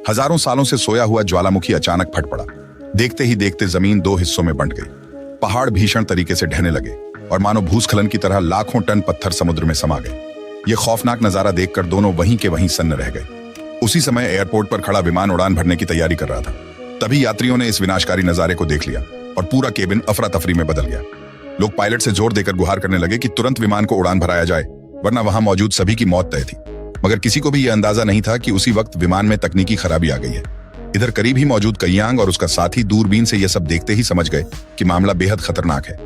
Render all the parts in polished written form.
हजारों सालों से सोया हुआ ज्वालामुखी अचानक फट पड़ा। देखते ही देखते जमीन दो हिस्सों में बंट गई। पहाड़ भीषण तरीके से ढहने लगे और मानो भूस्खलन की तरह लाखों टन पत्थर समुद्र में समा गए। यह खौफनाक नजारा देखकर दोनों वहीं के वहीं सन्न रह गए। उसी समय एयरपोर्ट पर खड़ा विमान उड़ान भरने की तैयारी कर रहा था। तभी यात्रियों ने इस विनाशकारी नजारे को देख लिया और पूरा केबिन अफरा तफरी में बदल गया। लोग पायलट से जोर देकर गुहार करने लगे कि तुरंत विमान को उड़ान भराया जाए, वरना वहां मौजूद सभी की मौत तय थी। मगर किसी को भी यह अंदाजा नहीं था कि उसी वक्त विमान में तकनीकी खराबी आ गई है। इधर करीब ही मौजूद कयियांग और उसका साथी दूरबीन से यह सब देखते ही समझ गए कि मामला बेहद खतरनाक है।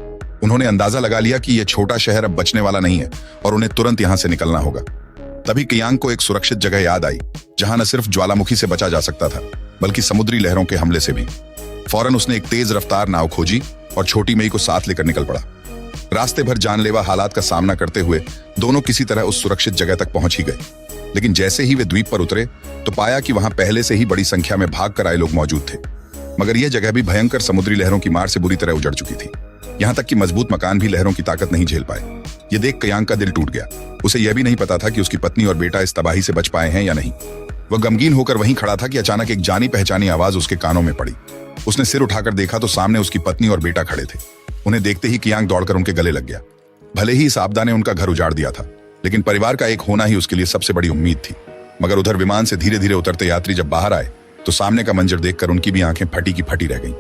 उन्होंने अंदाजा लगा लिया कि यह छोटा शहर अब बचने वाला नहीं है और उन्हें तुरंत यहां से निकलना होगा। तभी कयियांग को एक सुरक्षित जगह याद आई, जहां न सिर्फ ज्वालामुखी से बचा जा सकता था, बल्कि समुद्री लहरों के हमले से भी। फौरन उसने एक तेज रफ्तार नाव खोजी और छोटी मई को साथ लेकर निकल पड़ा। रास्ते भर जानलेवा हालात का सामना करते हुए दोनों किसी तरह उस सुरक्षित जगह तक पहुंच ही गए। लेकिन जैसे ही वे द्वीप पर उतरे तो पाया कि वहां पहले से ही बड़ी संख्या में भाग कर आए लोग मौजूद थे। मगर यह जगह भी भयंकर समुद्री लहरों की मार से बुरी तरह उजड़ चुकी थी। यहां तक कि मजबूत मकान भी लहरों की ताकत नहीं झेल पाए। यह देख कयियांग का दिल टूट गया। उसे यह भी नहीं पता था कि उसकी पत्नी और बेटा इस तबाही से बच पाए हैं या नहीं। वह गमगीन होकर वहीं खड़ा था कि अचानक एक जानी पहचानी आवाज उसके कानों में पड़ी। उसने सिर उठाकर देखा तो सामने उसकी पत्नी और बेटा खड़े थे। उन्हें देखते ही कयियांग दौड़कर उनके गले लग गया। भले ही इस आपदा ने उनका घर उजाड़ दिया था, लेकिन परिवार का एक होना ही उसके लिए सबसे बड़ी उम्मीद थी। मगर उधर विमान से धीरे धीरे उतरते यात्री जब बाहर आए तो सामने का मंजर देखकर उनकी भी आंखें फटी की फटी रह गईं।